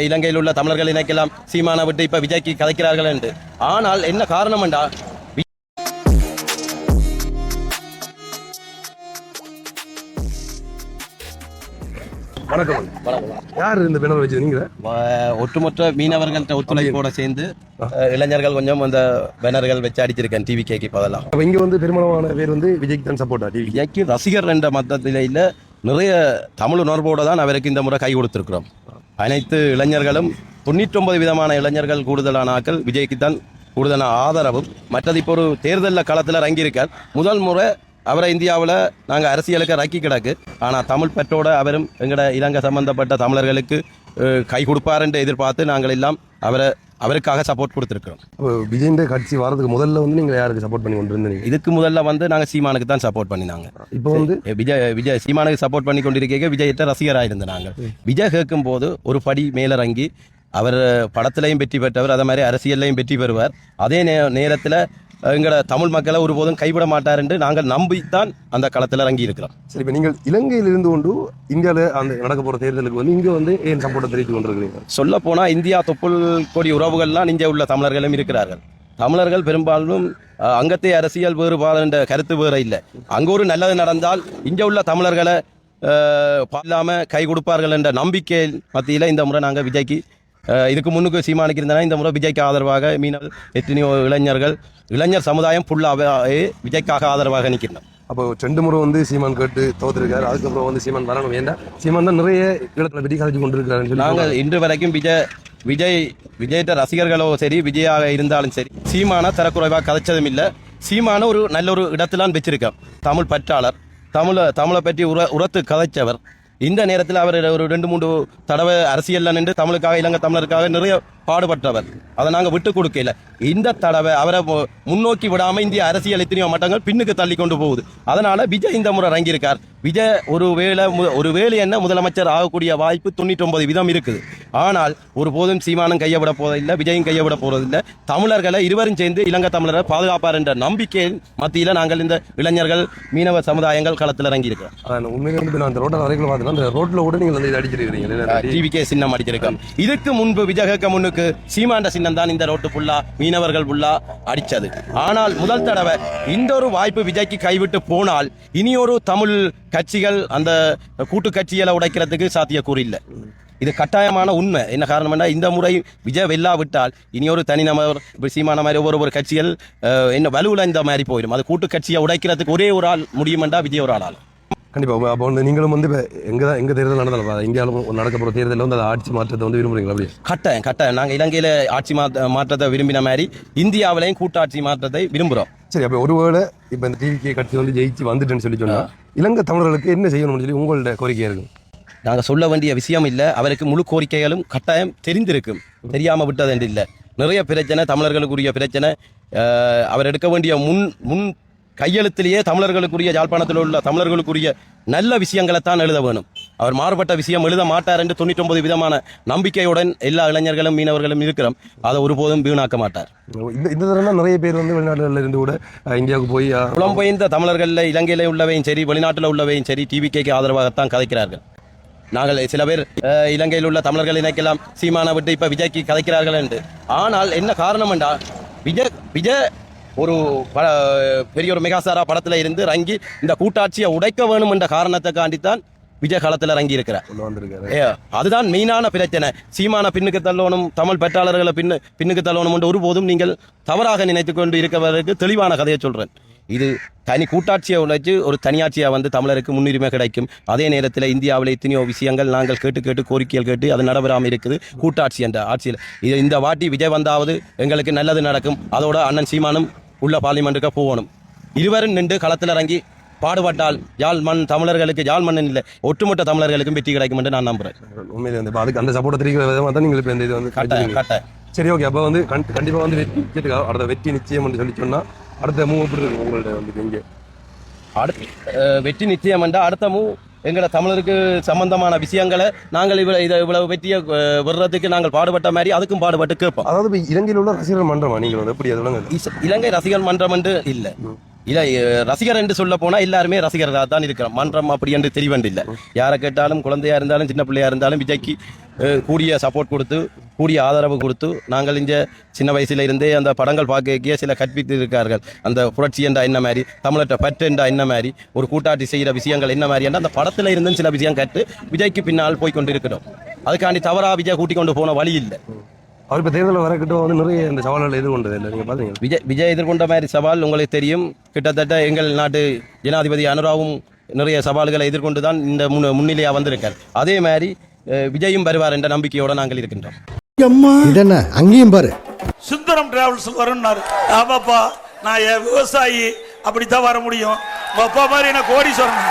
இலங்கையில் உள்ள தமிழர்கள் இணைக்கலாம் சீமானை விட்டு இப்ப விஜய்க்கு கதைக்கிறார்கள் என்று. ஆனால் என்ன காரணம் என்றா வணக்கம். யார் இந்த பேனர் வச்சது? நீங்க ஒட்டுமொத்த மீனவர்கள்ட்ட ஒத்துழைப்போட சேர்ந்து இளைஞர்கள் கொஞ்சம் அந்த பேனர்கள் வச்சு அடிச்சிருக்கேன் டிவி கேக்கு பதிலாம். அப்ப இங்க வந்து பெரும்பாலான பேர் வந்து விஜய்க்கு தான் சப்போர்ட்டா? விஜய்க்கு ரசிகர் என்ற மத்தத்தில இல்ல, நிறைய தமிழ் உணர்வோடு தான் அவருக்கு இந்த முறை கை கொடுத்திருக்கிறோம். அனைத்து இளைஞர்களும் 99% இளைஞர்கள் கூடுதலான ஆக்கள் விஜய்க்கு தான் கூடுதலான ஆதரவும். மற்றது இப்போ ஒரு தேர்தலில் களத்தில் இறங்கியிருக்கார். முதல் முறை அவரை இந்தியாவில் நாங்கள் அரசியலுக்கு இறக்கி கிடக்கு. ஆனால் தமிழ் பெற்றோட அவரும் எங்களோட இலங்கை சம்பந்தப்பட்ட தமிழர்களுக்கு கை கொடுப்பார் என்று எதிர்பார்த்து நாங்கள் எல்லாம் அவருக்காக சப்போர்ட் கொடுத்துருக்கிறோம். விஜய் கட்சி வரதுக்கு முதல்ல வந்து நீங்கள் யாருக்கு சப்போர்ட் பண்ணி கொண்டு இருந்தீங்க? இதுக்கு முதல்ல வந்து நாங்கள் சீமானுக்கு தான் சப்போர்ட் பண்ணினாங்க. இப்போ வந்து விஜய் சீமானுக்கு சப்போர்ட் பண்ணி கொண்டிருக்க விஜய்கிட்ட ரசிகராக இருந்த நாங்கள். விஜய் கேட்கும் போது ஒரு படி மேலிறங்கி அவர் படத்திலையும் வெற்றி பெற்றவர், அதே மாதிரி அரசியல்லையும் வெற்றி பெறுவார். அதே நேரத்தில் எங்களோட தமிழ் மக்களை ஒருபோதும் கைவிட மாட்டார் என்று நாங்கள் நம்பித்தான் அந்த களத்தில் இறங்கி இருக்கிறோம். சரி, இப்போ நீங்கள் இலங்கையில் இருந்து கொண்டு இந்தியாவில் அந்த நடக்க போகிற தேர்தலுக்கு வந்து இங்கே வந்து ஏன் சப்போர்ட்டை தெரிவித்து கொண்டிருக்கிறீங்க? சொல்ல போனால் இந்தியா தொப்புள் கொடி உறவுகள்லாம் இங்கே உள்ள தமிழர்களும் இருக்கிறார்கள். தமிழர்கள் பெரும்பாலும் அங்கத்தை அரசியல் வேறுபாடு என்ற கருத்து வேறு இல்லை. அங்கே ஒரு நல்லது நடந்தால் இங்கே உள்ள தமிழர்களை இல்லாமல் கை கொடுப்பார்கள் என்ற நம்பிக்கை மத்தியில் இந்த முறை நாங்கள் விஜய்க்கு, இதுக்கு முன்னுக்கு சீமானுக்கு இருந்தனா இந்த முறை விஜய்க்கு ஆதரவாக மீனவர் எத்தனையோ இளைஞர் சமுதாயம் ஃபுல்லாகவே விஜய்க்காக ஆதரவாக நிற்கிறோம். அப்போ 2 முறை வந்து சீமான் கேட்டு தோத்துருக்காரு. அதுக்கப்புறம் வந்து சீமான் வரணும் வேண்டாம், சீமான் தான் நிறைய இடத்துல வெட்டி கலைச்சு கொண்டு இருக்காரு. நாங்கள் இன்று வரைக்கும் விஜய்கிட்ட ரசிகர்களோ சரி, விஜயாக இருந்தாலும் சரி, சீமான தரக்குறைவாக கதைச்சதும் இல்லை. சீமான ஒரு நல்ல ஒரு இடத்திலான் வச்சிருக்கோம். தமிழ் பற்றாளர், தமிழை பற்றி உரத்து கதைச்சவர். இந்த நேரத்தில் அவர் ஒரு 2-3 தடவை அரசியலில் நின்று தமிழுக்காக, இலங்கை தமிழருக்காக நிறைய பாடுபட்டவர். அதை நாங்கள் விட்டு கொடுக்கல. இந்த தடவை அவரை முன்னோக்கி விடாமல் இந்திய அரசியல் எத்தனையோ மட்டங்கள் பின்னுக்கு தள்ளி கொண்டு போகுது. அதனால விஜய் இந்த முறை இறங்கியிருக்கார். விஜய் ஒரு வேலை என்ன முதலமைச்சர் ஆகக்கூடிய வாய்ப்பு 99% இருக்குது. ஆனால் ஒருபோதும் சீமானும் கையவிட போவதில்லை, விஜயும் கையவிட போவதில்லை. தமிழர்களை இருவரும் சேர்ந்து இலங்கை தமிழரை பாதுகாப்பார் என்ற நம்பிக்கையின் மத்தியில் நாங்கள் இந்த இளைஞர்கள் மீனவ சமுதாயங்கள் களத்தில் இறங்கியிருக்கிறோம். உண்மையிலே வந்து நான் அந்த ரோட்டில் வரைக்கும் பார்த்தேன், அந்த ரோட்டில் கூட நீங்கள் வந்து அடிச்சிருக்கீங்க, டிவிகே சின்னம் அடிச்சிருக்கோம். இதுக்கு முன்பு விஜயக முன்னுக்கு சீமாண்ட சின்னம் தான் இந்த ரோட்டு புல்லா மீனவர்கள் புல்லா அடிச்சது. ஆனால் முதல் தடவை இந்த ஒரு வாய்ப்பு விஜய்க்கு கைவிட்டு போனால் இனியொரு தமிழ் கட்சிகள் அந்த கூட்டு கட்சிகளை உடைக்கிறதுக்கு சாத்தியக்கூறு இல்லை. இது கட்டாயமான உண்மை. என்ன காரணம்னா இந்த முறை விஜய் வெல்லாவிட்டால் இனியொரு தனிநபர் சீமான மாதிரி ஒவ்வொரு கட்சிகள் என்ன வலுவில் இந்த மாதிரி போயிடும். அது கூட்டு கட்சியை உடைக்கிறதுக்கு ஒரே ஒரு ஆள் முடியுமெண்டா விஜய் ஒரு ஆள். கண்டிப்பாக. அப்போ வந்து நீங்களும் வந்து இப்போ எங்கே தேர்தல் நடந்தாலும் இந்தியாவில் நடக்க போகிற தேர்தலில் வந்து அந்த ஆட்சி மாற்றத்தை வந்து விரும்புகிறீங்களா? அப்படியே கட்டாயம் நாங்கள் இலங்கையில் ஆட்சி மாற்றத்தை விரும்பின மாதிரி இந்தியாவிலையும் கூட்டாட்சி மாற்றத்தை விரும்புகிறோம். சரி, அப்போ ஒருவேளை இப்போ இந்த டிவிகே கட்சி வந்து ஜெயிச்சு வந்துட்டுன்னு சொல்லி சொன்னால் இலங்கை தமிழர்களுக்கு என்ன செய்யணும்னு சொல்லி உங்களோட கோரிக்கை இருக்கும்? நாங்கள் சொல்ல வேண்டிய விஷயம் இல்லை. அவருக்கு முழு கோரிக்கைகளும் கட்டாயம் தெரிந்திருக்கும். தெரியாமல் விட்டது என்று இல்லை. நிறைய பிரச்சனை, தமிழர்களுக்குரிய பிரச்சனை. அவர் எடுக்க வேண்டிய முன் கையெழுத்திலேயே தமிழர்களுக்குரிய, யாழ்ப்பாணத்தில் உள்ள தமிழர்களுக்குரிய நல்ல விஷயங்களை தான் எழுத வேணும். அவர் மாறுபட்ட விஷயம் எழுத மாட்டார் என்று 99% நம்பிக்கையுடன் எல்லா இளைஞர்களும் மீனவர்களும் இருக்கிறோம். அதை ஒருபோதும் வீணாக்க மாட்டார். இந்த தடவை நிறைய பேர் வந்து வெளிநாடுகளில் இருந்து கூட இந்தியாவுக்கு போய் புலம்பெயர்ந்த தமிழர்களில் இலங்கையில் உள்ளவையும் சரி, வெளிநாட்டில் உள்ளவையும் சரி, டிவிகேக்கு ஆதரவாகத்தான் கதைக்கிறார்கள். நாங்கள் சில பேர் இலங்கையில் உள்ள தமிழர்கள் இணைக்கலாம் சீமானை விட்டு இப்ப விஜய்க்கு கதைக்கிறார்கள் என்று. ஆனால் என்ன காரணம் என்றா விஜய் ஒரு பெரிய ஒரு மெகாஸ்டாரா படத்துல இருந்து இறங்கி இந்த கூட்டாட்சியை உடைக்க வேணும் என்ற காரணத்தை காண்டித்தான் விஜய் காலத்தில் இறங்கி இருக்கிறார். அதுதான் மெயினான பிரச்சனை. சீமான பின்னுக்கு தள்ளணும், தமிழ் பெற்றாளர்களை பின்னுக்கு தள்ளணும் என்று ஒருபோதும் நீங்கள் தவறாக நினைத்து கொண்டு இருக்கவருக்கு தெளிவான கதையை சொல்றேன். இது தனி கூட்டாட்சியை உழைச்சு ஒரு தனியாட்சியாக வந்து தமிழருக்கு முன்னுரிமை கிடைக்கும். அதே நேரத்தில் இந்தியாவில் எத்தனையோ விஷயங்கள் நாங்கள் கேட்டு கோரிக்கைகள் கேட்டு அது நடைபெறாமல் இருக்குது. கூட்டாட்சி என்ற ஆட்சியில் இந்த வாட்டி விஜய் வந்தாவது எங்களுக்கு நல்லது நடக்கும். அதோட அண்ணன் சீமானும் உள்ள பார்லிமெண்ட்டுக்கு போகணும். இருவரும் நின்று களத்தில் இறங்கி பாடுபட்டால் யாழ் மண் தமிழர்களுக்கு, யாழ் மண் இல்லை ஒட்டுமொத்த தமிழர்களுக்கும் வெற்றி கிடைக்கும் என்று நான் நம்புறேன். உண்மையிலே வந்து அதுக்கு அந்த சப்போர்ட் தெரிவிக்கிற விதமாக தான் நீங்கள் இப்போ இந்த இது வந்து கட்ட. சரி, ஓகே. அப்போ வந்து கண்டிப்பாக வந்து அடுத்த வெற்றி நிச்சயம் என்று சொல்லி சொன்னால் அடுத்த மூவ் எப்படி இருக்கு உங்கள்ட்ட வந்து? இங்கே வெற்றி நிச்சயம் என்றால் அடுத்த மூவ் எங்களை தமிழருக்கு சம்பந்தமான விஷயங்களை நாங்கள் இவ்வளவு வெற்றியை வர்றதுக்கு நாங்கள் பாடுபட்ட மாதிரி அதுக்கும் பாடுபட்டு கேட்போம். அதாவது இலங்கையில் உள்ள ரசிகர்கள் மன்றமா நீங்கள் வந்து எப்படி? அது இலங்கை ரசிகர் மன்றம் என்று இல்லை, இல்லை ரசிகர் என்று சொல்ல போனா எல்லாருமே ரசிகர்களாக தான் இருக்கிறோம். மன்றம் அப்படி என்று தெரியவண்டில்லை. யாரை கேட்டாலும் குழந்தையா இருந்தாலும் சின்ன பிள்ளையா இருந்தாலும் விஜய்க்கு கூடிய சப்போர்ட் கொடுத்து கூடிய ஆதரவு கொடுத்து நாங்கள் இங்கே சின்ன வயசுல இருந்தே அந்த படங்கள் பார்க்க சில கற்பித்து இருக்கார்கள். அந்த புரட்சி என்றா என்ன மாதிரி, தமிழற்ற பற்று என்றா என்ன மாதிரி, ஒரு கூட்டாட்சி செய்கிற விஷயங்கள் என்ன மாதிரி என்ற அந்த படத்தில் இருந்தும் சில விஷயம் கற்று விஜய்க்கு பின்னால் போய் கொண்டு இருக்கிறோம். அதுக்காண்டி தவறா விஜய் கூட்டிக் கொண்டு போன வழி இல்லை. அவர் இப்போ தேர்தலில் வரக்கிட்டும் வந்து நிறைய இந்த சவால்கள் எதிர்கொண்டது இல்லை நீங்கள் பார்த்தீங்க. விஜய் எதிர்கொண்ட மாதிரி சவால் உங்களுக்கு தெரியும். கிட்டத்தட்ட எங்கள் நாட்டு ஜனாதிபதி அனுராவும் நிறைய சவால்களை எதிர்கொண்டு தான் இந்த முன்னிலையாக வந்திருக்கார். அதே மாதிரி விஜயும் வருவார் என்ற நம்பிக்கையோட நாங்கள் இருக்கின்றோம். இதென்ன அங்கேயும் பாரு, சுந்தரம் டிராவல்ஸ் வரும்னாரு. ஆமாப்பா, நான் விவசாயி, அப்படித்தான் வர முடியும். அப்பா மாதிரி என்ன கோடீஸ்வரன்.